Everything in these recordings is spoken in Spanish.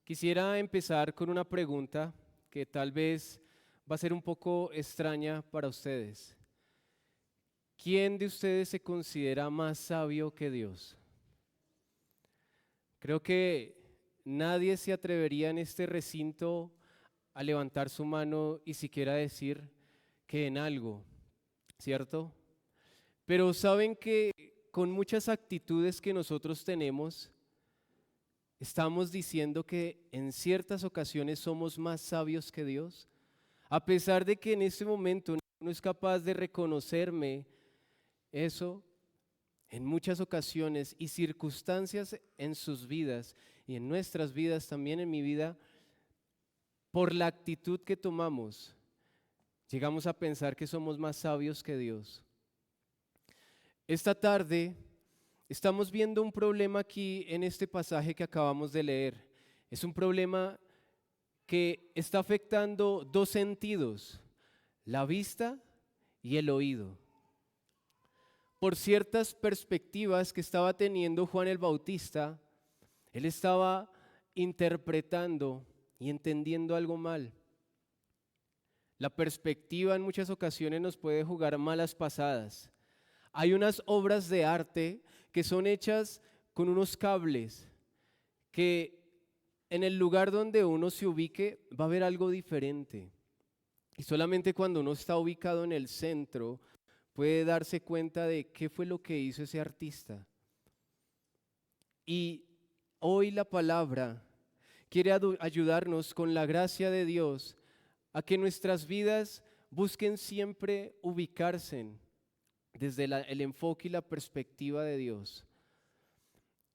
Quisiera empezar con una pregunta que tal vez va a ser un poco extraña para ustedes. ¿Quién de ustedes se considera más sabio que Dios? Creo que nadie se atrevería en este recinto a levantar su mano y siquiera decir que en algo, ¿cierto? Pero saben que con muchas actitudes que nosotros tenemos, estamos diciendo que en ciertas ocasiones somos más sabios que Dios. A pesar de que en este momento no es capaz de reconocerme eso, en muchas ocasiones y circunstancias en sus vidas y en nuestras vidas, también en mi vida, por la actitud que tomamos, llegamos a pensar que somos más sabios que Dios. Esta tarde estamos viendo un problema aquí en este pasaje que acabamos de leer. Es un problema que está afectando dos sentidos, la vista y el oído. Por ciertas perspectivas que estaba teniendo Juan el Bautista, él estaba interpretando y entendiendo algo mal. La perspectiva en muchas ocasiones nos puede jugar malas pasadas. Hay unas obras de arte que son hechas con unos cables que en el lugar donde uno se ubique va a haber algo diferente. Y solamente cuando uno está ubicado en el centro puede darse cuenta de qué fue lo que hizo ese artista. Y hoy la palabra quiere ayudarnos con la gracia de Dios a que nuestras vidas busquen siempre ubicarse desde el enfoque y la perspectiva de Dios.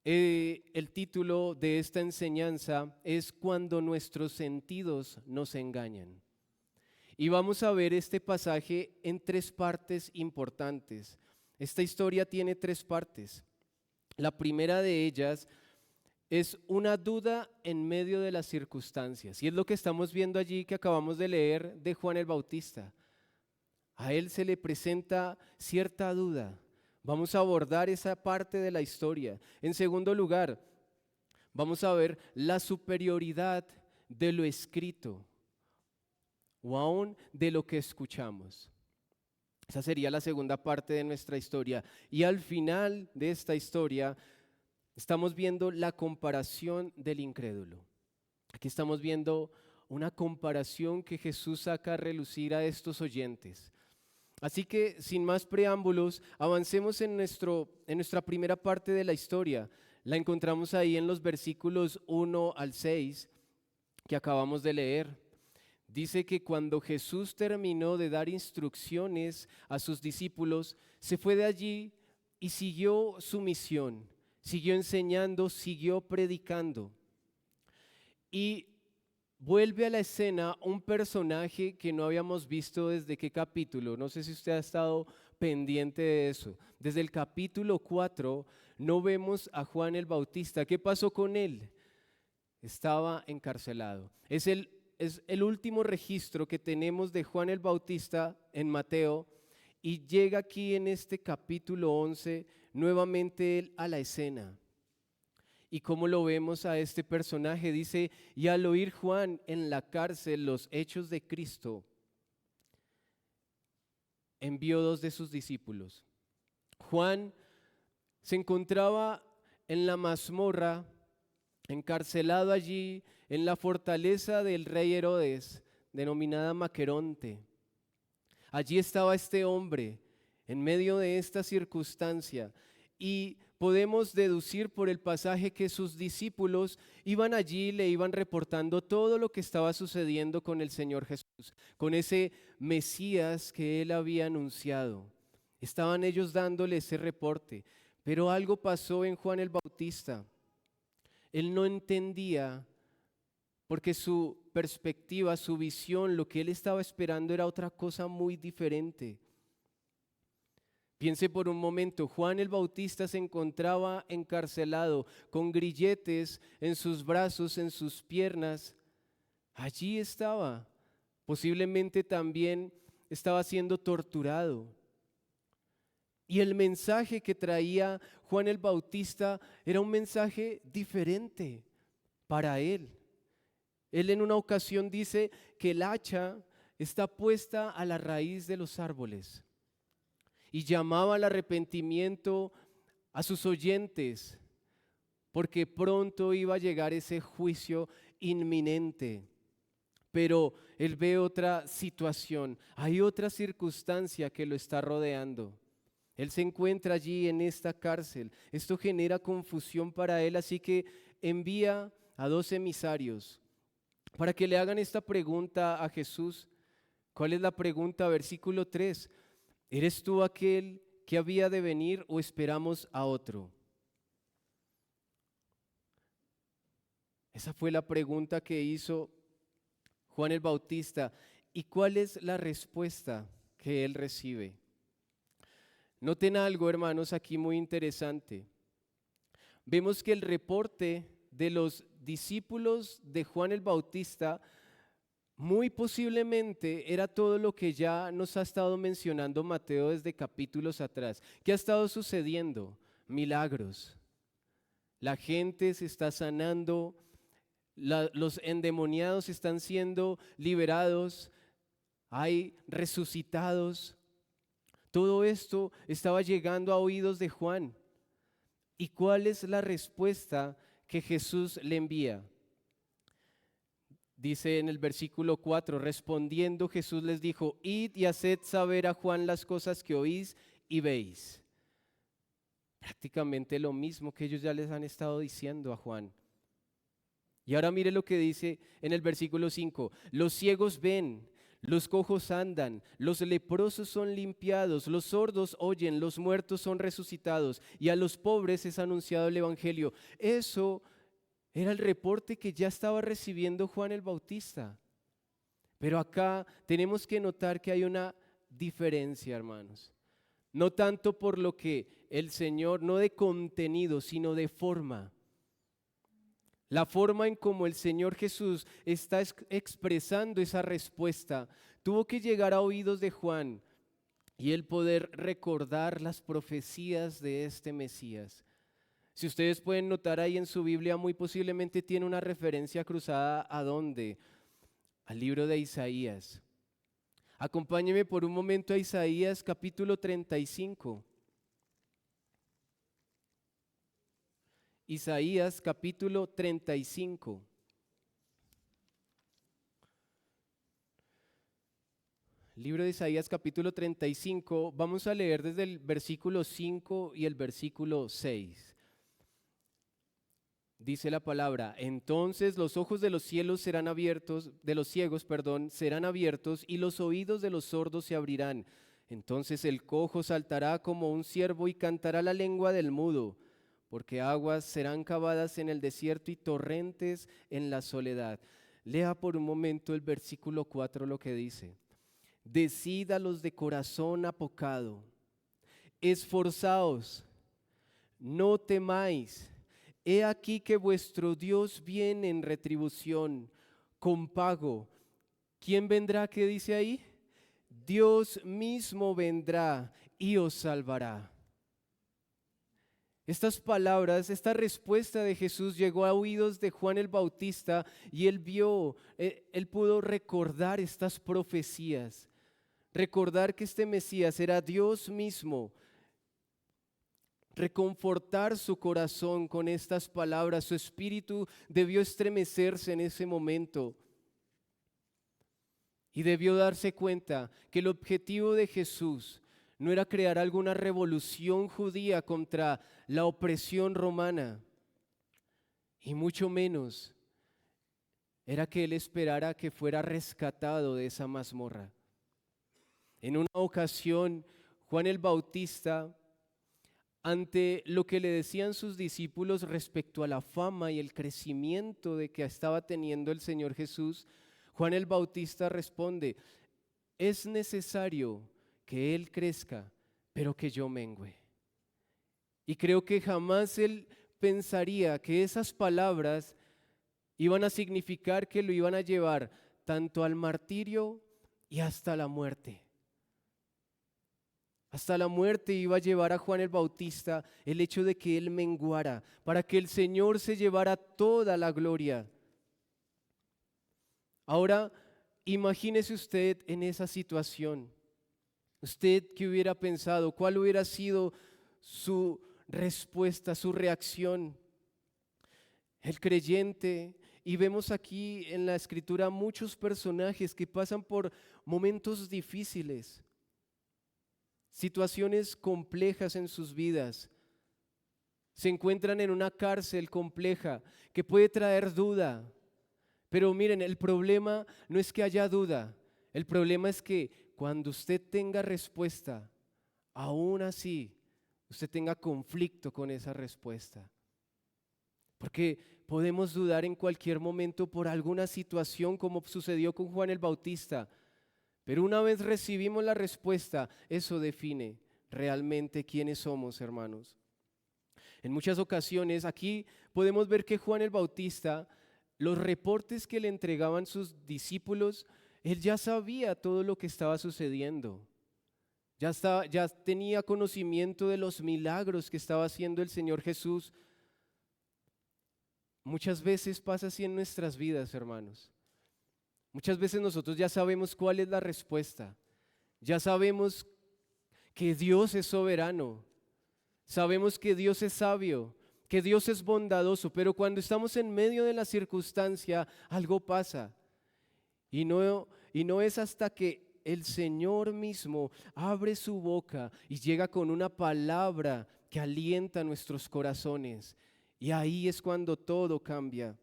El título de esta enseñanza es Cuando nuestros sentidos nos engañan. Y vamos a ver este pasaje en tres partes importantes. Esta historia tiene tres partes. La primera de ellas es una duda en medio de las circunstancias. Y es lo que estamos viendo allí que acabamos de leer de Juan el Bautista. A él se le presenta cierta duda. Vamos a abordar esa parte de la historia. En segundo lugar, vamos a ver la superioridad de lo escrito o aún de lo que escuchamos. Esa sería la segunda parte de nuestra historia. Y al final de esta historia estamos viendo la comparación del incrédulo. Aquí estamos viendo una comparación que Jesús saca a relucir a estos oyentes. Así que sin más preámbulos, avancemos en nuestra primera parte de la historia. La encontramos ahí en los versículos 1 al 6 que acabamos de leer. Dice que cuando Jesús terminó de dar instrucciones a sus discípulos, se fue de allí y siguió su misión, siguió enseñando, siguió predicando. Y vuelve a la escena un personaje que no habíamos visto desde qué capítulo. No sé si usted ha estado pendiente de eso. Desde el capítulo 4 no vemos a Juan el Bautista. ¿Qué pasó con él? Estaba encarcelado. Es el último registro que tenemos de Juan el Bautista en Mateo y llega aquí en este capítulo 11 nuevamente él a la escena. ¿Y cómo lo vemos a este personaje? Dice, y al oír Juan en la cárcel los hechos de Cristo, envió dos de sus discípulos. Juan se encontraba en la mazmorra, encarcelado allí en la fortaleza del rey Herodes, denominada Maqueronte. Allí estaba este hombre en medio de esta circunstancia y podemos deducir por el pasaje que sus discípulos iban allí y le iban reportando todo lo que estaba sucediendo con el Señor Jesús, con ese Mesías que él había anunciado. Estaban ellos dándole ese reporte, pero algo pasó en Juan el Bautista. Él no entendía porque su perspectiva, su visión, lo que él estaba esperando era otra cosa muy diferente. Piense por un momento, Juan el Bautista se encontraba encarcelado con grilletes en sus brazos, en sus piernas. Allí estaba, posiblemente también estaba siendo torturado. Y el mensaje que traía Juan el Bautista era un mensaje diferente para él. Él en una ocasión dice que el hacha está puesta a la raíz de los árboles y llamaba al arrepentimiento a sus oyentes, porque pronto iba a llegar ese juicio inminente. Pero él ve otra situación, hay otra circunstancia que lo está rodeando. Él se encuentra allí en esta cárcel. Esto genera confusión para él, así que envía a 2 emisarios para que le hagan esta pregunta a Jesús. ¿Cuál es la pregunta? Versículo 3. ¿Eres tú aquel que había de venir o esperamos a otro? Esa fue la pregunta que hizo Juan el Bautista. ¿Y cuál es la respuesta que él recibe? Noten algo, hermanos, aquí muy interesante. Vemos que el reporte de los discípulos de Juan el Bautista muy posiblemente era todo lo que ya nos ha estado mencionando Mateo desde capítulos atrás. ¿Qué ha estado sucediendo? Milagros. La gente se está sanando, los endemoniados están siendo liberados, hay resucitados. Todo esto estaba llegando a oídos de Juan. ¿Y cuál es la respuesta que Jesús le envía? Dice en el versículo 4, respondiendo Jesús les dijo: id y haced saber a Juan las cosas que oís y veis. Prácticamente lo mismo que ellos ya les han estado diciendo a Juan. Y ahora mire lo que dice en el versículo 5, los ciegos ven, los cojos andan, los leprosos son limpiados, los sordos oyen, los muertos son resucitados y a los pobres es anunciado el evangelio. Eso era el reporte que ya estaba recibiendo Juan el Bautista. Pero acá tenemos que notar que hay una diferencia, hermanos. No tanto por lo que el Señor, no de contenido, sino de forma. La forma en cómo el Señor Jesús está expresando esa respuesta tuvo que llegar a oídos de Juan y él poder recordar las profecías de este Mesías. Si ustedes pueden notar ahí en su Biblia, muy posiblemente tiene una referencia cruzada ¿a dónde? Al libro de Isaías. Acompáñeme por un momento a Isaías capítulo 35. Isaías capítulo 35. Libro de Isaías capítulo 35, vamos a leer desde el versículo 5 y el versículo 6. Dice la palabra: entonces los ojos de los cielos serán abiertos, de los ciegos, serán abiertos y los oídos de los sordos se abrirán. Entonces el cojo saltará como un ciervo y cantará la lengua del mudo. Porque aguas serán cavadas en el desierto y torrentes en la soledad. Lea por un momento el versículo 4 lo que dice. Decid a los de corazón apocado, esforzaos, no temáis. He aquí que vuestro Dios viene en retribución, con pago. ¿Quién vendrá? ¿Qué dice ahí? Dios mismo vendrá y os salvará. Estas palabras, esta respuesta de Jesús llegó a oídos de Juan el Bautista y él pudo recordar estas profecías, recordar que este Mesías era Dios mismo, reconfortar su corazón con estas palabras. Su espíritu debió estremecerse en ese momento y debió darse cuenta que el objetivo de Jesús no era crear alguna revolución judía contra la opresión romana, y mucho menos era que él esperara que fuera rescatado de esa mazmorra. En una ocasión, Juan el Bautista, ante lo que le decían sus discípulos respecto a la fama y el crecimiento de que estaba teniendo el Señor Jesús, Juan el Bautista responde: es necesario que Él crezca, pero que yo mengüe. Y creo que jamás él pensaría que esas palabras iban a significar que lo iban a llevar tanto al martirio y hasta la muerte. Hasta la muerte iba a llevar a Juan el Bautista el hecho de que él menguara, para que el Señor se llevara toda la gloria. Ahora, imagínese usted en esa situación. ¿Usted qué hubiera pensado? ¿Cuál hubiera sido su respuesta, su reacción? El creyente, y vemos aquí en la escritura muchos personajes que pasan por momentos difíciles, situaciones complejas en sus vidas. Se encuentran en una cárcel compleja que puede traer duda. Pero miren, el problema no es que haya duda, el problema es que cuando usted tenga respuesta, aún así, usted tenga conflicto con esa respuesta. Porque podemos dudar en cualquier momento por alguna situación como sucedió con Juan el Bautista. Pero una vez recibimos la respuesta, eso define realmente quiénes somos, hermanos. En muchas ocasiones aquí podemos ver que Juan el Bautista, los reportes que le entregaban sus discípulos, él ya sabía todo lo que estaba sucediendo. Ya tenía conocimiento de los milagros que estaba haciendo el Señor Jesús. Muchas veces pasa así en nuestras vidas, hermanos. Muchas veces nosotros ya sabemos cuál es la respuesta. Ya sabemos que Dios es soberano. Sabemos que Dios es sabio, que Dios es bondadoso, pero cuando estamos en medio de la circunstancia, algo pasa. Y no es hasta que el Señor mismo abre su boca y llega con una palabra que alienta nuestros corazones. Y ahí es cuando todo cambia.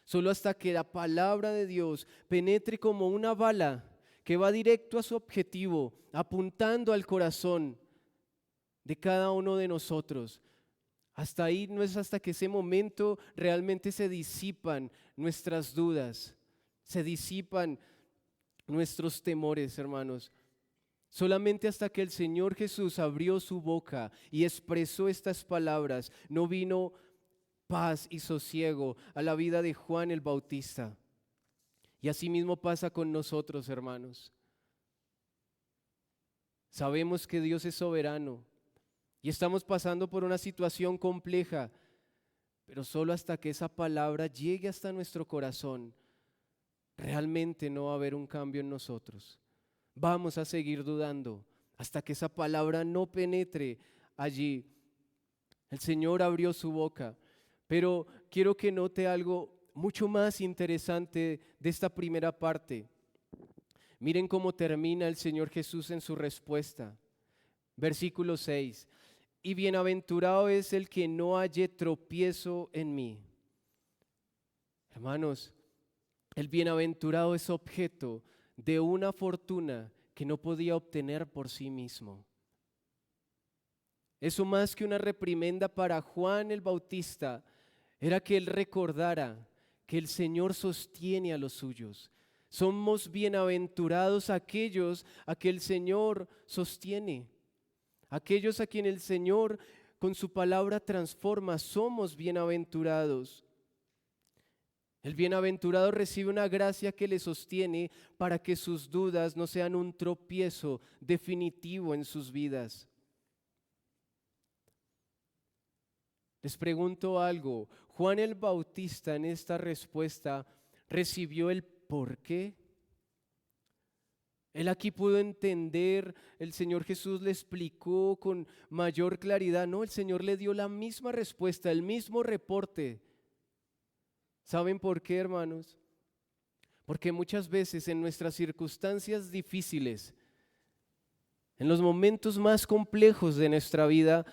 Solo hasta que la palabra de Dios penetre como una bala que va directo a su objetivo, apuntando al corazón de cada uno de nosotros. Hasta ahí no es hasta que ese momento realmente se disipan nuestras dudas, se disipan nuestros temores, hermanos. Solamente hasta que el Señor Jesús abrió su boca y expresó estas palabras, no vino paz y sosiego a la vida de Juan el Bautista. Y así mismo pasa con nosotros, hermanos. Sabemos que Dios es soberano y estamos pasando por una situación compleja, pero solo hasta que esa palabra llegue hasta nuestro corazón, realmente no va a haber un cambio en nosotros. Vamos a seguir dudando hasta que esa palabra no penetre allí. El Señor abrió su boca, pero quiero que note algo mucho más interesante de esta primera parte. Miren cómo termina el Señor Jesús en su respuesta. Versículo 6. Y bienaventurado es el que no halle tropiezo en mí. Hermanos, el bienaventurado es objeto de una fortuna que no podía obtener por sí mismo. Eso más que una reprimenda para Juan el Bautista, era que él recordara que el Señor sostiene a los suyos. Somos bienaventurados aquellos a que el Señor sostiene, aquellos a quien el Señor con su palabra transforma, somos bienaventurados. El bienaventurado recibe una gracia que le sostiene para que sus dudas no sean un tropiezo definitivo en sus vidas. Les pregunto algo, Juan el Bautista en esta respuesta recibió el por qué. Él aquí pudo entender, el Señor Jesús le explicó con mayor claridad, no, el Señor le dio la misma respuesta, el mismo reporte. ¿Saben por qué, hermanos? Porque muchas veces en nuestras circunstancias difíciles, en los momentos más complejos de nuestra vida,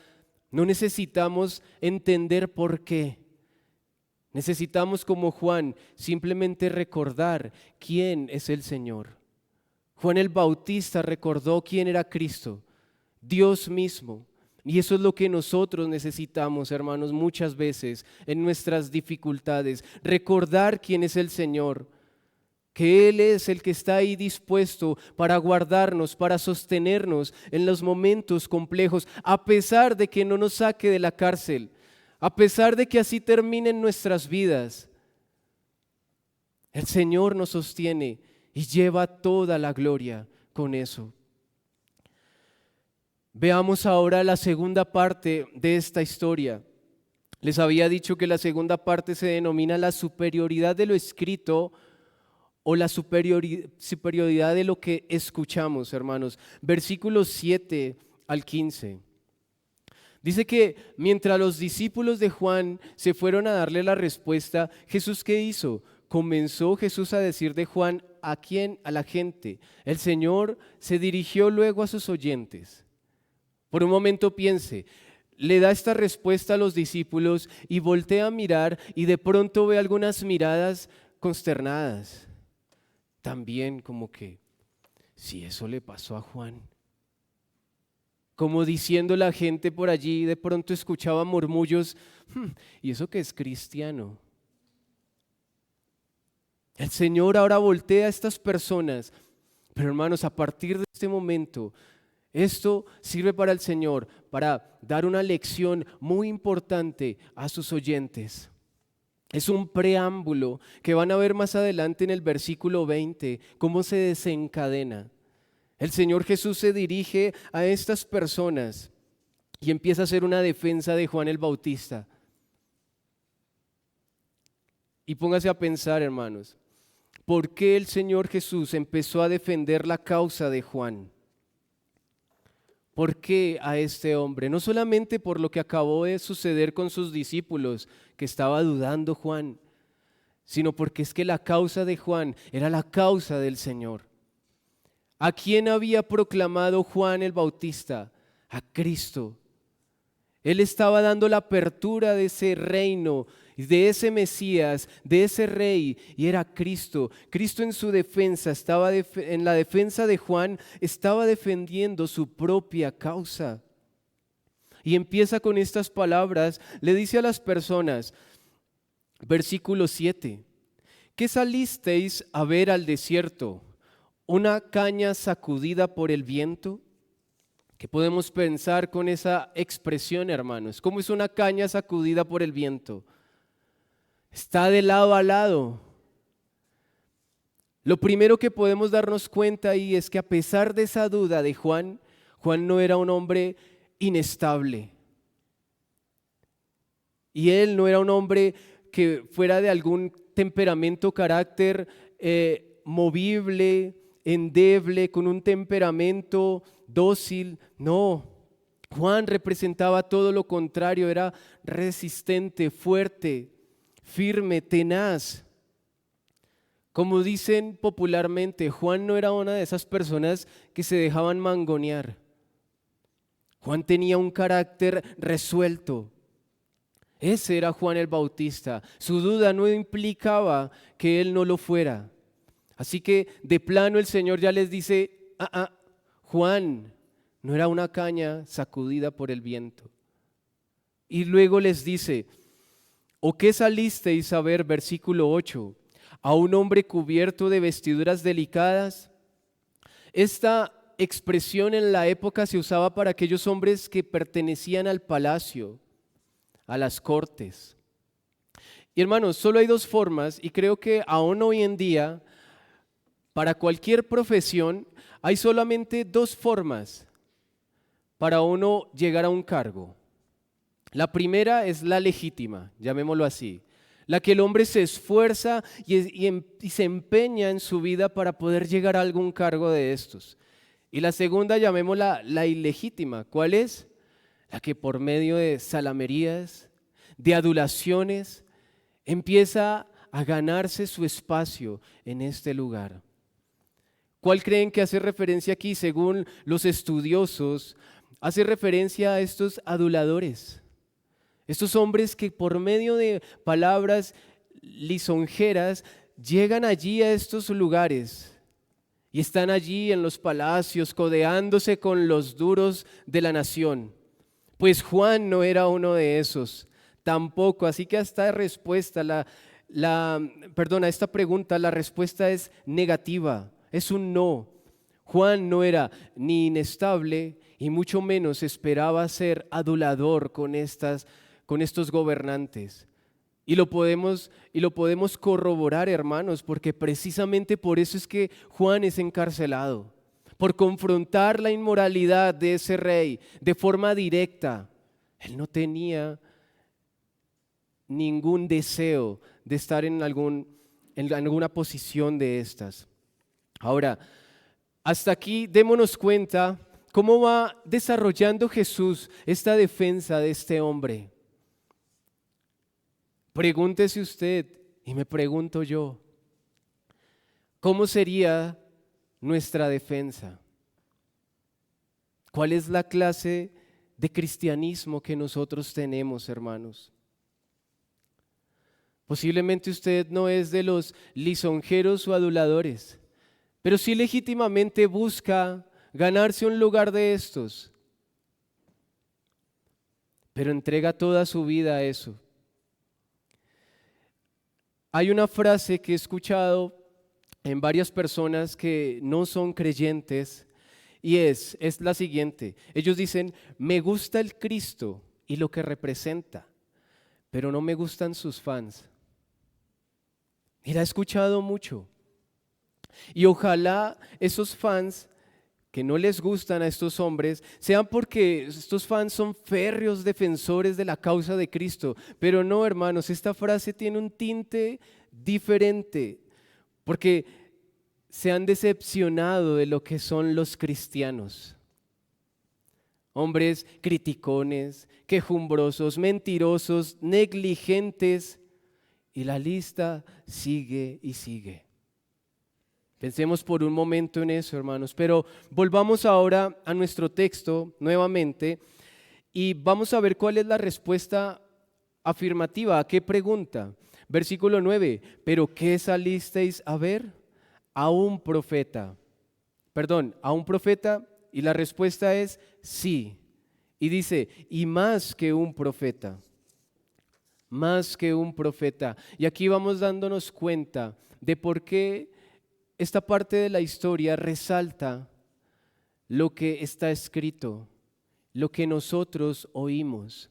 no necesitamos entender por qué. Necesitamos, como Juan, simplemente recordar quién es el Señor. Juan el Bautista recordó quién era Cristo, Dios mismo. Y eso es lo que nosotros necesitamos, hermanos, muchas veces en nuestras dificultades. Recordar quién es el Señor, que Él es el que está ahí dispuesto para guardarnos, para sostenernos en los momentos complejos, a pesar de que no nos saque de la cárcel, a pesar de que así terminen nuestras vidas. El Señor nos sostiene y lleva toda la gloria con eso. Veamos ahora la segunda parte de esta historia. Les había dicho que la segunda parte se denomina la superioridad de lo escrito o la superioridad de lo que escuchamos, hermanos. Versículos 7 al 15. Dice que mientras los discípulos de Juan se fueron a darle la respuesta, ¿Jesús qué hizo? Comenzó Jesús a decir de Juan, ¿a quién? A la gente. El Señor se dirigió luego a sus oyentes. Por un momento piense, le da esta respuesta a los discípulos y voltea a mirar y de pronto ve algunas miradas consternadas. También como que, si eso le pasó a Juan. Como diciendo la gente por allí, de pronto escuchaba murmullos, ¿y eso que es cristiano? El Señor ahora voltea a estas personas, pero hermanos, a partir de este momento, esto sirve para el Señor, para dar una lección muy importante a sus oyentes. Es un preámbulo que van a ver más adelante en el versículo 20, cómo se desencadena. El Señor Jesús se dirige a estas personas y empieza a hacer una defensa de Juan el Bautista. Y póngase a pensar, hermanos, ¿por qué el Señor Jesús empezó a defender la causa de Juan? ¿Por qué a este hombre? No solamente por lo que acabó de suceder con sus discípulos, que estaba dudando Juan, sino porque es que la causa de Juan era la causa del Señor. ¿A quién había proclamado Juan el Bautista? A Cristo. Él estaba dando la apertura de ese reino, de ese Mesías, de ese rey, y era Cristo. Cristo en su defensa, en la defensa de Juan, estaba defendiendo su propia causa. Y empieza con estas palabras, le dice a las personas, versículo 7, ¿qué salisteis a ver al desierto? ¿Una caña sacudida por el viento? ¿Qué podemos pensar con esa expresión, hermanos? ¿Cómo es una caña sacudida por el viento? Está de lado a lado. Lo primero que podemos darnos cuenta ahí es que a pesar de esa duda de Juan, Juan no era un hombre inestable. Y él no era un hombre que fuera de algún temperamento, carácter movible, endeble, con un temperamento dócil. No, Juan representaba todo lo contrario, era resistente, fuerte, firme, tenaz. Como dicen popularmente, Juan no era una de esas personas que se dejaban mangonear. Juan tenía un carácter resuelto. Ese era Juan el Bautista. Su duda no implicaba que él no lo fuera. Así que de plano el Señor ya les dice, Juan no era una caña sacudida por el viento. Y luego les dice, ¿o qué salisteis a ver? Versículo 8, ¿a un hombre cubierto de vestiduras delicadas? Esta expresión en la época se usaba para aquellos hombres que pertenecían al palacio, a las cortes. Y hermanos, solo hay dos formas, y creo que aún hoy en día, para cualquier profesión, hay solamente dos formas para uno llegar a un cargo. La primera es la legítima, llamémoslo así, la que el hombre se esfuerza y se empeña en su vida para poder llegar a algún cargo de estos. Y la segunda, llamémosla la ilegítima. ¿Cuál es? La que por medio de salamerías, de adulaciones, empieza a ganarse su espacio en este lugar. ¿Cuál creen que hace referencia aquí? Según los estudiosos, hace referencia a estos aduladores, estos hombres que por medio de palabras lisonjeras llegan allí a estos lugares y están allí en los palacios codeándose con los duros de la nación. Pues Juan no era uno de esos, tampoco. Así que a esta respuesta, a esta pregunta, la respuesta es negativa. Es un no. Juan no era ni inestable y mucho menos esperaba ser adulador con estos gobernantes. Y lo podemos corroborar, hermanos, porque precisamente por eso es que Juan es encarcelado, por confrontar la inmoralidad de ese rey de forma directa. Él no tenía ningún deseo de estar en algún en alguna posición de estas. Ahora, hasta aquí démonos cuenta cómo va desarrollando Jesús esta defensa de este hombre. Pregúntese usted, y me pregunto yo, ¿cómo sería nuestra defensa? ¿Cuál es la clase de cristianismo que nosotros tenemos, hermanos? Posiblemente usted no es de los lisonjeros o aduladores, pero sí legítimamente busca ganarse un lugar de estos, pero entrega toda su vida a eso. Hay una frase que he escuchado en varias personas que no son creyentes y es la siguiente. Ellos dicen, me gusta el Cristo y lo que representa, pero no me gustan sus fans. Y la he escuchado mucho. Y ojalá esos fans que no les gustan a estos hombres sean porque estos fans son férreos defensores de la causa de Cristo. Pero no, hermanos, esta frase tiene un tinte diferente porque se han decepcionado de lo que son los cristianos. Hombres criticones, quejumbrosos, mentirosos, negligentes, y la lista sigue y sigue. Pensemos por un momento en eso, hermanos, pero volvamos ahora a nuestro texto nuevamente y vamos a ver cuál es la respuesta afirmativa. ¿A qué pregunta? Versículo 9, ¿pero qué salisteis a ver? A un profeta. A un profeta, y la respuesta es sí. Y dice, y más que un profeta. Más que un profeta. Y aquí vamos dándonos cuenta de por qué esta parte de la historia resalta lo que está escrito, lo que nosotros oímos.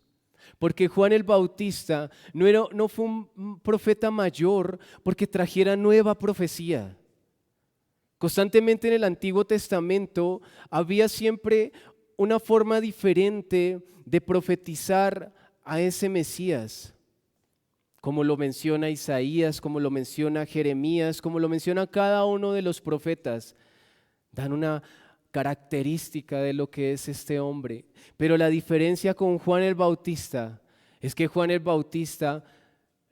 Porque Juan el Bautista no fue un profeta mayor porque trajera nueva profecía. Constantemente en el Antiguo Testamento había siempre una forma diferente de profetizar a ese Mesías, como lo menciona Isaías, como lo menciona Jeremías, como lo menciona cada uno de los profetas. Dan una característica de lo que es este hombre. Pero la diferencia con Juan el Bautista es que Juan el Bautista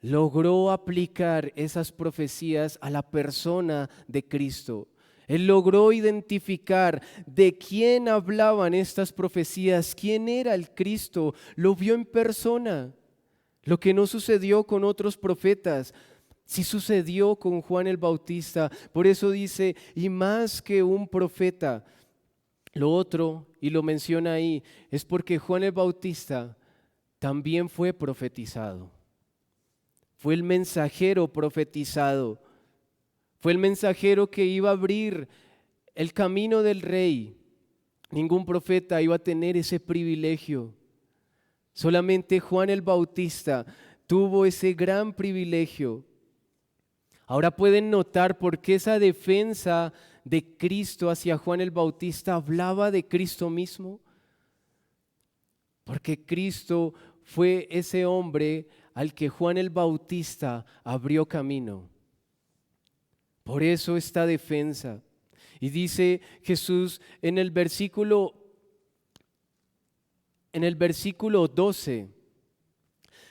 logró aplicar esas profecías a la persona de Cristo. Él logró identificar de quién hablaban estas profecías, quién era el Cristo, lo vio en persona. Lo que no sucedió con otros profetas, sí sucedió con Juan el Bautista. Por eso dice, y más que un profeta. Lo otro, y lo menciona ahí, es porque Juan el Bautista también fue profetizado. Fue el mensajero profetizado. Fue el mensajero que iba a abrir el camino del rey. Ningún profeta iba a tener ese privilegio. Solamente Juan el Bautista tuvo ese gran privilegio. Ahora pueden notar por qué esa defensa de Cristo hacia Juan el Bautista hablaba de Cristo mismo. Porque Cristo fue ese hombre al que Juan el Bautista abrió camino. Por eso esta defensa. Y dice Jesús en el versículo 12,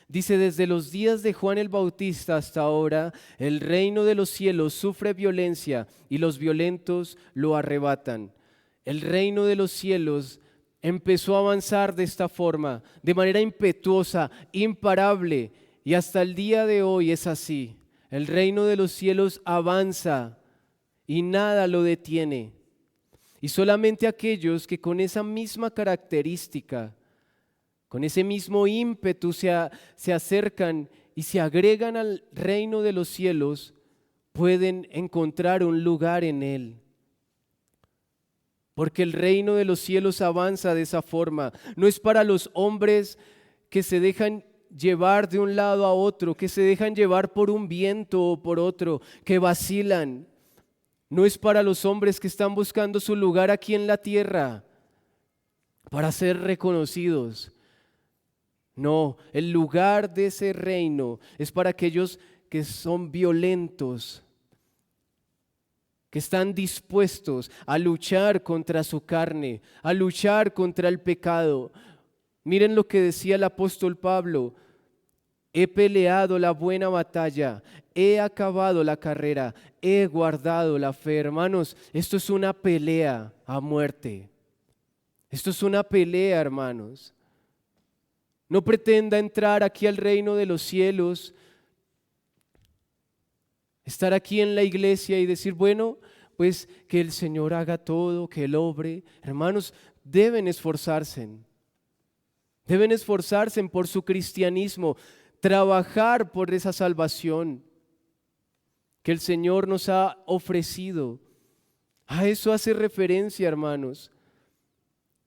dice, desde los días de Juan el Bautista hasta ahora, el reino de los cielos sufre violencia y los violentos lo arrebatan. El reino de los cielos empezó a avanzar de esta forma, de manera impetuosa, imparable, y hasta el día de hoy es así. El reino de los cielos avanza y nada lo detiene. Y solamente aquellos que con esa misma característica, con ese mismo ímpetu se acercan y se agregan al reino de los cielos, pueden encontrar un lugar en él. Porque el reino de los cielos avanza de esa forma. No es para los hombres que se dejan llevar de un lado a otro, que se dejan llevar por un viento o por otro, que vacilan. No es para los hombres que están buscando su lugar aquí en la tierra para ser reconocidos. No, el lugar de ese reino es para aquellos que son violentos, que están dispuestos a luchar contra su carne, a luchar contra el pecado. Miren lo que decía el apóstol Pablo: he peleado la buena batalla, he acabado la carrera, he guardado la fe. Hermanos, esto es una pelea a muerte. Esto es una pelea, hermanos. No pretenda entrar aquí al reino de los cielos, estar aquí en la iglesia y decir, bueno, pues que el Señor haga todo, que Él obre. Hermanos, deben esforzarse por su cristianismo, trabajar por esa salvación que el Señor nos ha ofrecido. A eso hace referencia, hermanos,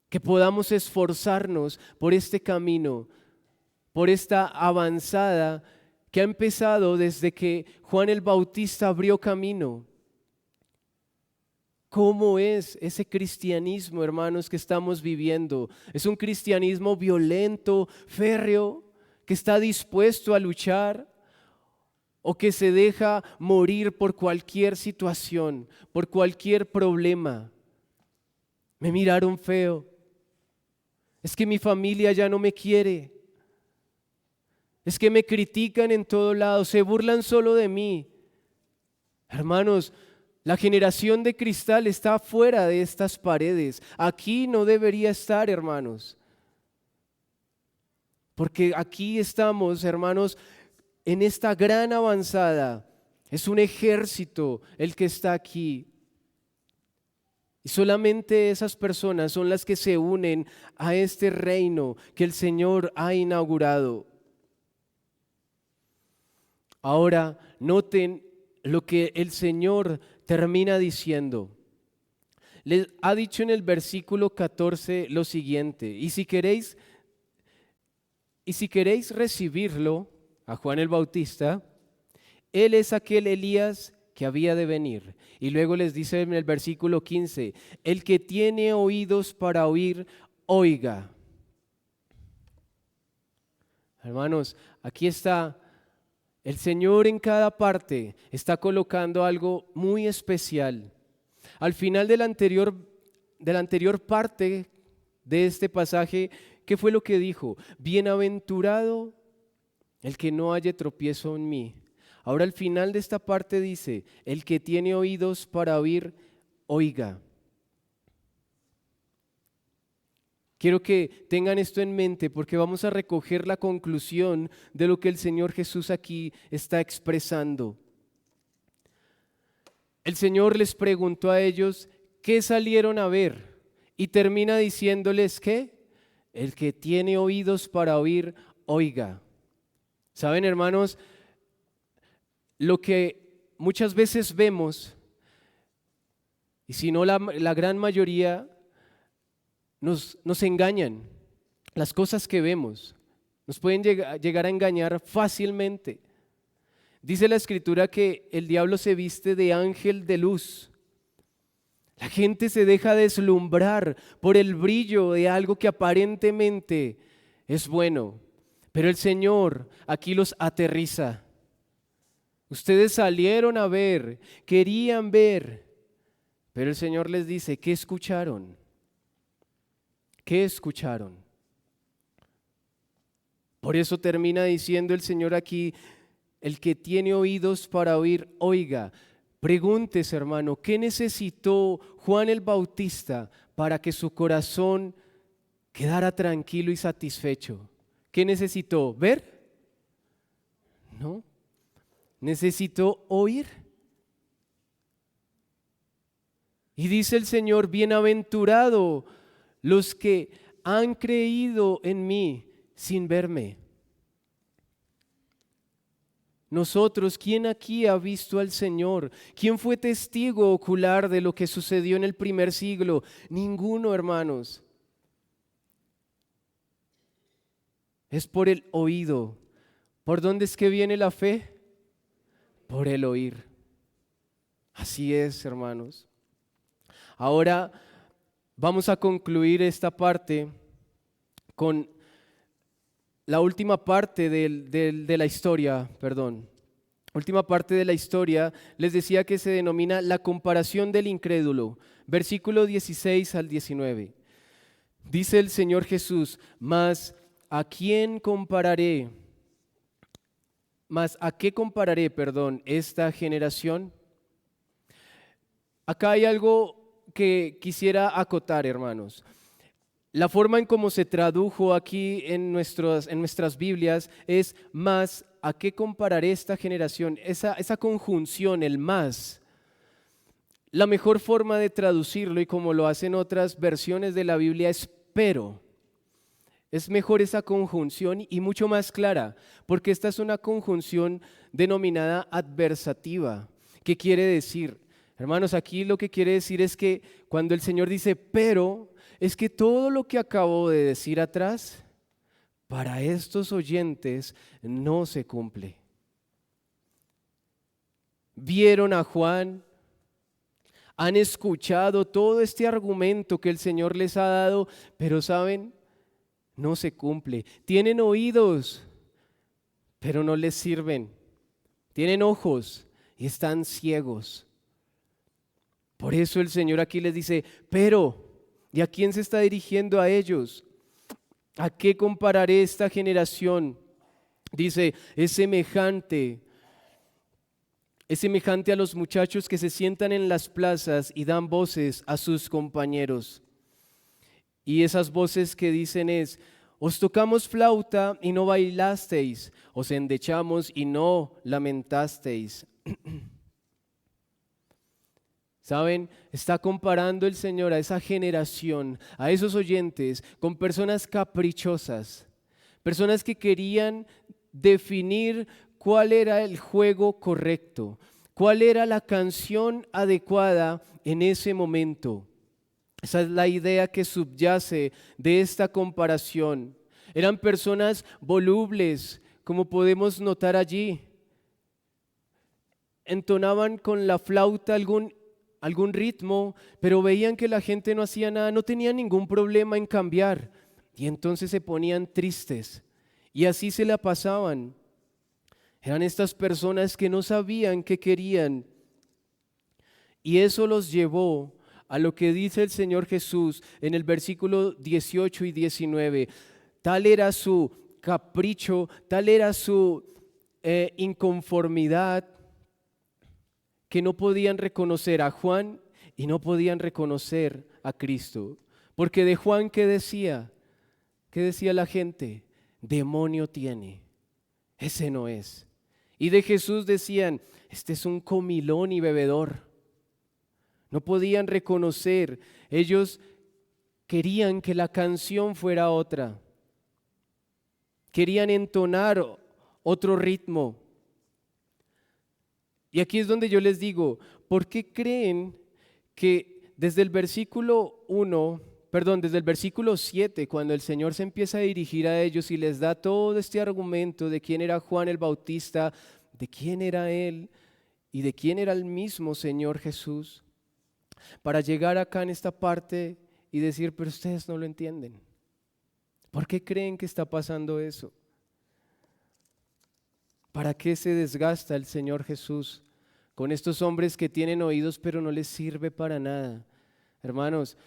que podamos esforzarnos por este camino, por esta avanzada que ha empezado desde que Juan el Bautista abrió camino. ¿Cómo es ese cristianismo, hermanos, que estamos viviendo? ¿Es un cristianismo violento, férreo, que está dispuesto a luchar? ¿O que se deja morir por cualquier situación, por cualquier problema? Me miraron feo. Es que mi familia ya no me quiere. Es que me critican en todo lado, se burlan solo de mí. Hermanos, la generación de cristal está fuera de estas paredes. Aquí no debería estar, hermanos. Porque aquí estamos, hermanos, en esta gran avanzada. Es un ejército el que está aquí. Y solamente esas personas son las que se unen a este reino que el Señor ha inaugurado. Ahora, noten lo que el Señor termina diciendo. Les ha dicho en el versículo 14 lo siguiente: y si queréis recibirlo, a Juan el Bautista, él es aquel Elías que había de venir. Y luego les dice en el versículo 15: el que tiene oídos para oír, oiga. Hermanos, aquí está. El Señor en cada parte está colocando algo muy especial. Al final de la anterior parte de este pasaje, ¿qué fue lo que dijo? Bienaventurado el que no haya tropiezo en mí. Ahora al final de esta parte dice, el que tiene oídos para oír, oiga. Quiero que tengan esto en mente porque vamos a recoger la conclusión de lo que el Señor Jesús aquí está expresando. El Señor les preguntó a ellos, ¿qué salieron a ver? Y termina diciéndoles que el que tiene oídos para oír, oiga. ¿Saben, hermanos? Lo que muchas veces vemos, y si no la gran mayoría, nos engañan. Las cosas que vemos nos pueden llegar a engañar fácilmente. Dice la Escritura que el diablo se viste de ángel de luz. La gente se deja deslumbrar por el brillo de algo que aparentemente es bueno, pero el Señor aquí los aterriza. Ustedes salieron a ver, querían ver, pero el Señor les dice, ¿qué escucharon? ¿Qué escucharon? Por eso termina diciendo el Señor aquí, el que tiene oídos para oír, oiga. Pregúntese, hermano, ¿qué necesitó Juan el Bautista para que su corazón quedara tranquilo y satisfecho? ¿Qué necesitó? ¿Ver? No. Necesitó oír. Y dice el Señor, bienaventurado los que han creído en mí sin verme. Nosotros, ¿quién aquí ha visto al Señor? ¿Quién fue testigo ocular de lo que sucedió en el primer siglo? Ninguno, hermanos. Es por el oído. ¿Por dónde es que viene la fe? Por el oír. Así es, hermanos. Ahora vamos a concluir esta parte con la última parte de la historia, última parte de la historia, les decía que se denomina la comparación del incrédulo. Versículo 16 al 19. Dice el Señor Jesús, mas ¿a quién compararé? Mas ¿a qué compararé, esta generación? Acá hay algo que quisiera acotar, hermanos. La forma en cómo se tradujo aquí en nuestras Biblias es más, ¿a qué compararé esta generación? Esa conjunción, el más. La mejor forma de traducirlo, y como lo hacen otras versiones de la Biblia, es pero. Es mejor esa conjunción y mucho más clara, porque esta es una conjunción denominada adversativa. ¿Qué quiere decir? Hermanos, aquí lo que quiere decir es que cuando el Señor dice pero, es que todo lo que acabo de decir atrás, para estos oyentes no se cumple. Vieron a Juan, han escuchado todo este argumento que el Señor les ha dado, pero ¿saben? No se cumple. Tienen oídos, pero no les sirven. Tienen ojos y están ciegos. Por eso el Señor aquí les dice, pero, ¿y a quién se está dirigiendo a ellos? ¿A qué compararé esta generación? Dice, es semejante a los muchachos que se sientan en las plazas y dan voces a sus compañeros. Y esas voces que dicen es, os tocamos flauta y no bailasteis, os endechamos y no lamentasteis. ¿Saben? Está comparando el Señor a esa generación, a esos oyentes, con personas caprichosas, personas que querían definir cuál era el juego correcto, cuál era la canción adecuada en ese momento. Esa es la idea que subyace de esta comparación. Eran personas volubles, como podemos notar allí. Entonaban con la flauta algún ritmo, pero veían que la gente no hacía nada, no tenían ningún problema en cambiar. Y entonces se ponían tristes. Y así se la pasaban. Eran estas personas que no sabían qué querían. Y eso los llevó a lo que dice el Señor Jesús en el versículo 18 y 19. Tal era su capricho, tal era su inconformidad, que no podían reconocer a Juan y no podían reconocer a Cristo. Porque de Juan, ¿qué decía? ¿Qué decía la gente? Demonio tiene, ese no es. Y de Jesús decían, este es un comilón y bebedor. No podían reconocer, ellos querían que la canción fuera otra, querían entonar otro ritmo. Y aquí es donde yo les digo, ¿por qué creen que desde el versículo 7, cuando el Señor se empieza a dirigir a ellos y les da todo este argumento de quién era Juan el Bautista, de quién era él y de quién era el mismo Señor Jesús, para llegar acá en esta parte y decir, pero ustedes no lo entienden? ¿Por qué creen que está pasando eso? ¿Para qué se desgasta el Señor Jesús con estos hombres que tienen oídos pero no les sirve para nada? Hermanos,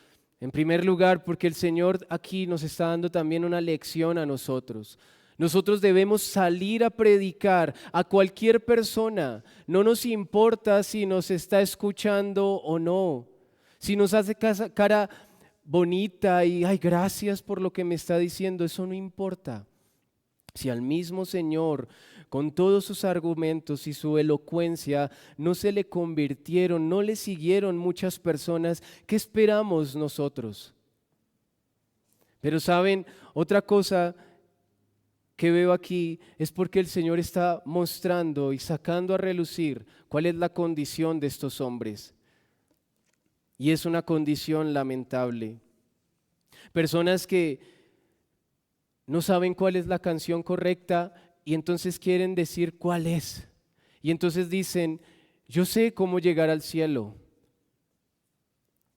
en primer lugar, porque el Señor aquí nos está dando también una lección a nosotros. Nosotros debemos salir a predicar a cualquier persona. No nos importa si nos está escuchando o no. Si nos hace cara bonita y ay, gracias por lo que me está diciendo, eso no importa. Si al mismo Señor, con todos sus argumentos y su elocuencia, no se le convirtieron, no le siguieron muchas personas, ¿qué esperamos nosotros? Pero saben, otra cosa que veo aquí es porque el Señor está mostrando y sacando a relucir cuál es la condición de estos hombres. Y es una condición lamentable. Personas que no saben cuál es la canción correcta y entonces quieren decir cuál es. Y entonces dicen, yo sé cómo llegar al cielo.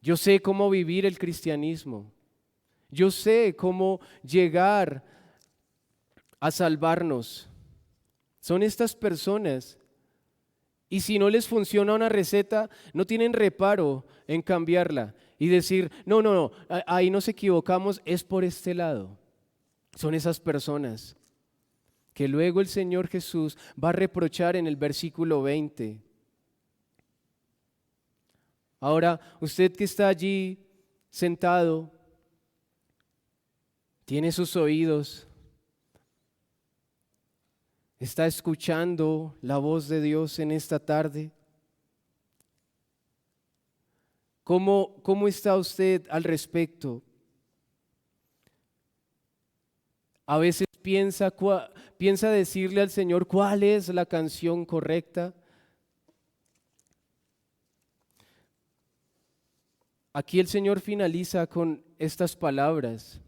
Yo sé cómo vivir el cristianismo. Yo sé cómo llegar a salvarnos. Son estas personas Y si no les funciona una receta, no tienen reparo en cambiarla y decir, no, no, no, ahí nos equivocamos, es por este lado. Son esas personas que luego el Señor Jesús va a reprochar en el versículo 20. Ahora, usted que está allí sentado, tiene sus oídos, está escuchando la voz de Dios en esta tarde. ¿Cómo está usted al respecto? A veces piensa decirle al Señor cuál es la canción correcta. Aquí el Señor finaliza con estas palabras.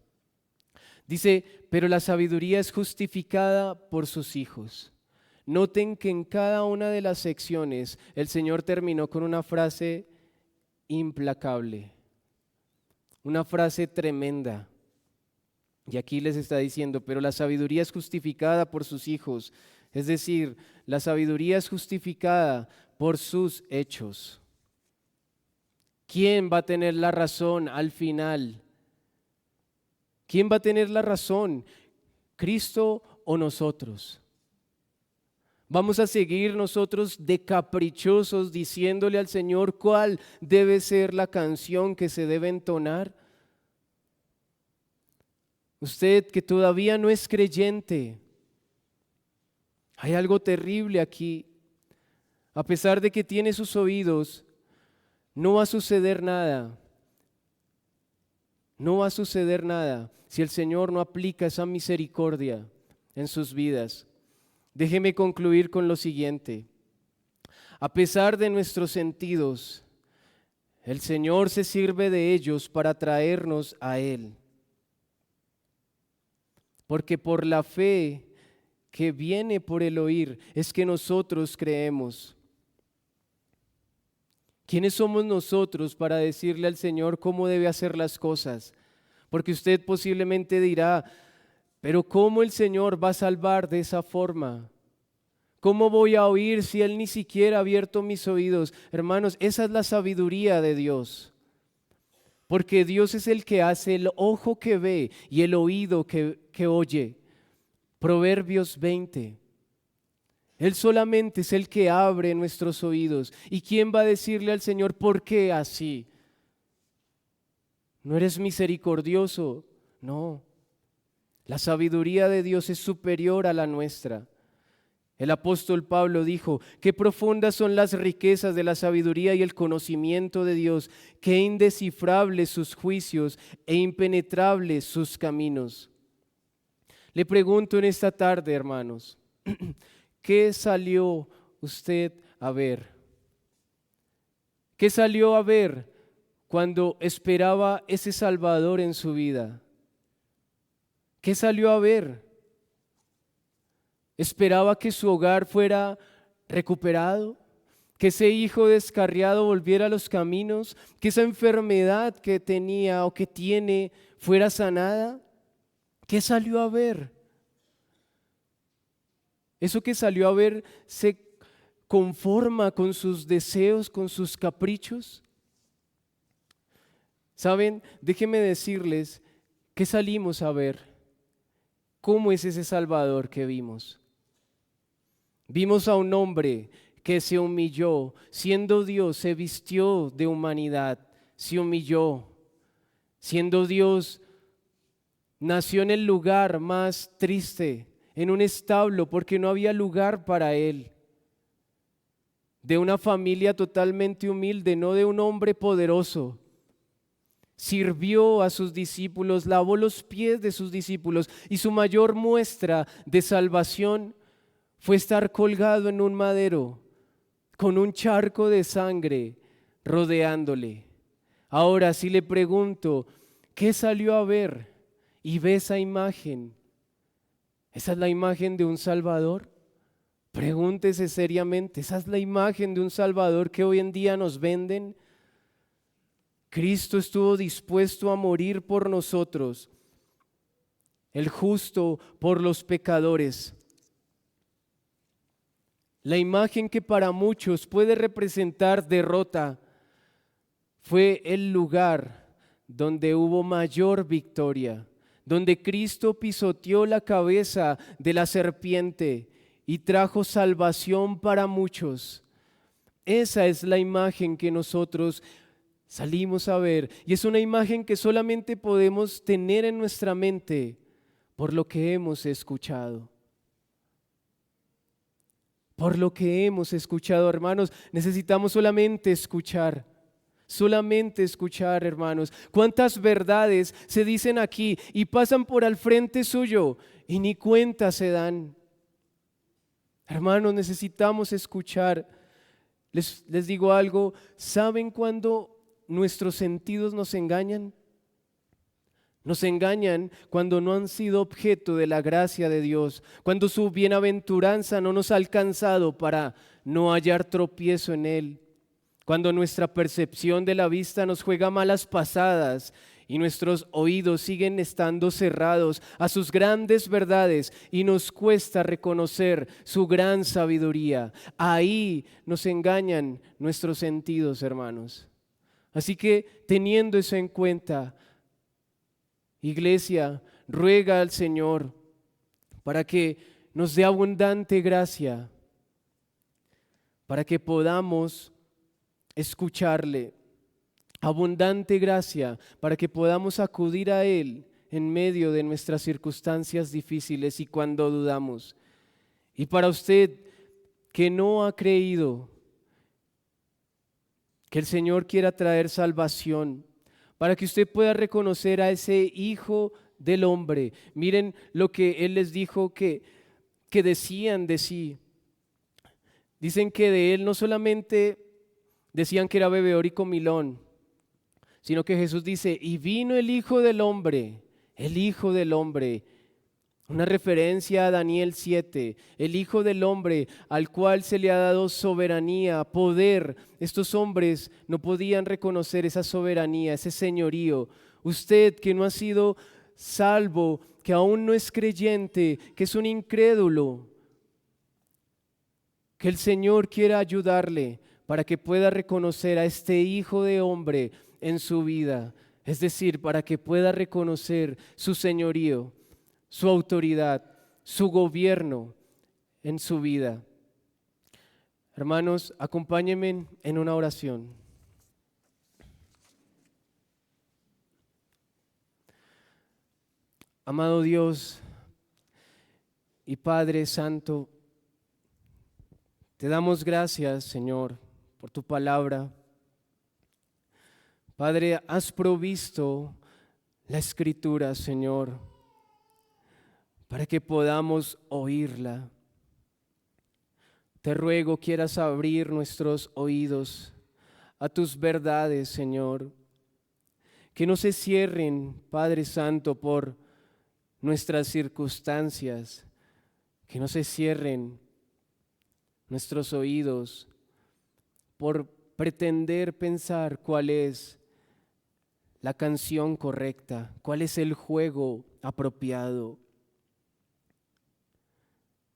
Dice, pero la sabiduría es justificada por sus hijos. Noten que en cada una de las secciones el Señor terminó con una frase implacable, una frase tremenda. Y aquí les está diciendo, pero la sabiduría es justificada por sus hijos. Es decir, la sabiduría es justificada por sus hechos. ¿Quién va a tener la razón al final? ¿Quién va a tener la razón? ¿Cristo o nosotros? ¿Vamos a seguir nosotros de caprichosos diciéndole al Señor cuál debe ser la canción que se debe entonar? Usted que todavía no es creyente, hay algo terrible aquí. A pesar de que tiene sus oídos, no va a suceder nada. No va a suceder nada si el Señor no aplica esa misericordia en sus vidas. Déjeme concluir con lo siguiente. A pesar de nuestros sentidos, el Señor se sirve de ellos para traernos a Él. Porque por la fe que viene por el oír es que nosotros creemos. ¿Quiénes somos nosotros para decirle al Señor cómo debe hacer las cosas? Porque usted posiblemente dirá, pero ¿cómo el Señor va a salvar de esa forma? ¿Cómo voy a oír si Él ni siquiera ha abierto mis oídos? Hermanos, esa es la sabiduría de Dios. Porque Dios es el que hace el ojo que ve y el oído que oye. Proverbios 20. Él solamente es el que abre nuestros oídos. ¿Y quién va a decirle al Señor por qué así? ¿No eres misericordioso? No. La sabiduría de Dios es superior a la nuestra. El apóstol Pablo dijo, qué profundas son las riquezas de la sabiduría y el conocimiento de Dios, qué indescifrables sus juicios e impenetrables sus caminos. Le pregunto en esta tarde, hermanos, ¿qué salió usted a ver? ¿Qué salió a ver cuando esperaba ese Salvador en su vida? ¿Qué salió a ver? ¿Esperaba que su hogar fuera recuperado? ¿Que ese hijo descarriado volviera a los caminos? ¿Que esa enfermedad que tenía o que tiene fuera sanada? ¿Qué salió a ver? Eso que salió a ver se conforma con sus deseos, con sus caprichos. ¿Saben? Déjenme decirles que salimos a ver. ¿Cómo es ese Salvador que vimos? Vimos a un hombre que se humilló, siendo Dios, se vistió de humanidad, se humilló. Siendo Dios, nació en el lugar más triste, en un establo, porque no había lugar para él. De una familia totalmente humilde, no de un hombre poderoso. Sirvió a sus discípulos, lavó los pies de sus discípulos y su mayor muestra de salvación fue estar colgado en un madero con un charco de sangre rodeándole. Ahora, si le pregunto, ¿qué salió a ver? Y ve esa imagen. ¿Esa es la imagen de un Salvador? Pregúntese seriamente, ¿esa es la imagen de un Salvador que hoy en día nos venden? Cristo estuvo dispuesto a morir por nosotros, el justo por los pecadores. La imagen que para muchos puede representar derrota fue el lugar donde hubo mayor victoria, donde Cristo pisoteó la cabeza de la serpiente y trajo salvación para muchos. Esa es la imagen que nosotros salimos a ver, y es una imagen que solamente podemos tener en nuestra mente por lo que hemos escuchado. Por lo que hemos escuchado, hermanos, necesitamos solamente escuchar, hermanos. ¿Cuántas verdades se dicen aquí y pasan por al frente suyo y ni cuenta se dan? Hermanos, necesitamos escuchar. Les digo algo, ¿saben cuándo nuestros sentidos nos engañan? Nos engañan cuando no han sido objeto de la gracia de Dios, cuando su bienaventuranza no nos ha alcanzado para no hallar tropiezo en Él, cuando nuestra percepción de la vista nos juega malas pasadas y nuestros oídos siguen estando cerrados a sus grandes verdades y nos cuesta reconocer su gran sabiduría. Ahí nos engañan nuestros sentidos, hermanos. Así que teniendo eso en cuenta, Iglesia, ruega al Señor para que nos dé abundante gracia, para que podamos escucharle, abundante gracia, para que podamos acudir a Él en medio de nuestras circunstancias difíciles y cuando dudamos. Y para usted que no ha creído que el Señor quiera traer salvación, para que usted pueda reconocer a ese Hijo del Hombre. Miren lo que Él les dijo que decían de sí. Dicen que de Él no solamente decían que era bebedor y comilón, sino que Jesús dice, y vino el Hijo del Hombre, una referencia a Daniel 7, el Hijo del Hombre al cual se le ha dado soberanía, poder. Estos hombres no podían reconocer esa soberanía, ese señorío. Usted que no ha sido salvo, que aún no es creyente, que es un incrédulo, que el Señor quiera ayudarle para que pueda reconocer a este Hijo de Hombre en su vida, es decir, para que pueda reconocer su señorío, su autoridad, su gobierno en su vida. Hermanos, acompáñenme en una oración. Amado Dios y Padre Santo, te damos gracias, Señor, por tu palabra. Padre, has provisto la Escritura, Señor, para que podamos oírla. Te ruego quieras abrir nuestros oídos a tus verdades, Señor, que no se cierren, Padre Santo, por nuestras circunstancias, que no se cierren nuestros oídos por pretender pensar cuál es la canción correcta, cuál es el juego apropiado.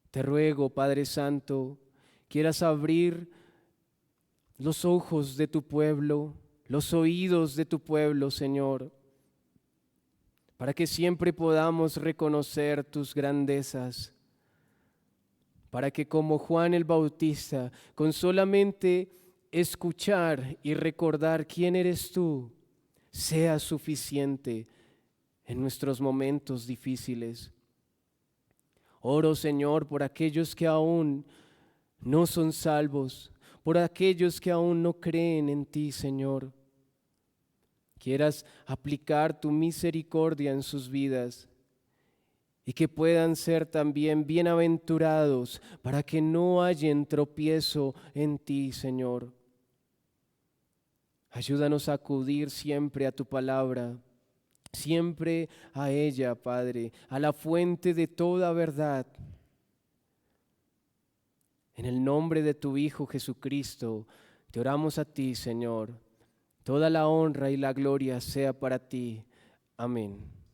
Te ruego, Padre Santo, quieras abrir los ojos de tu pueblo, los oídos de tu pueblo, Señor, para que siempre podamos reconocer tus grandezas, para que como Juan el Bautista, con solamente escuchar y recordar quién eres tú, sea suficiente en nuestros momentos difíciles. Oro, Señor, por aquellos que aún no son salvos, por aquellos que aún no creen en ti, Señor. Quieras aplicar tu misericordia en sus vidas y que puedan ser también bienaventurados para que no hallen tropiezo en ti, Señor. Ayúdanos a acudir siempre a tu palabra, siempre a ella, Padre, a la fuente de toda verdad. En el nombre de tu Hijo Jesucristo, te oramos a ti, Señor. Toda la honra y la gloria sea para ti. Amén.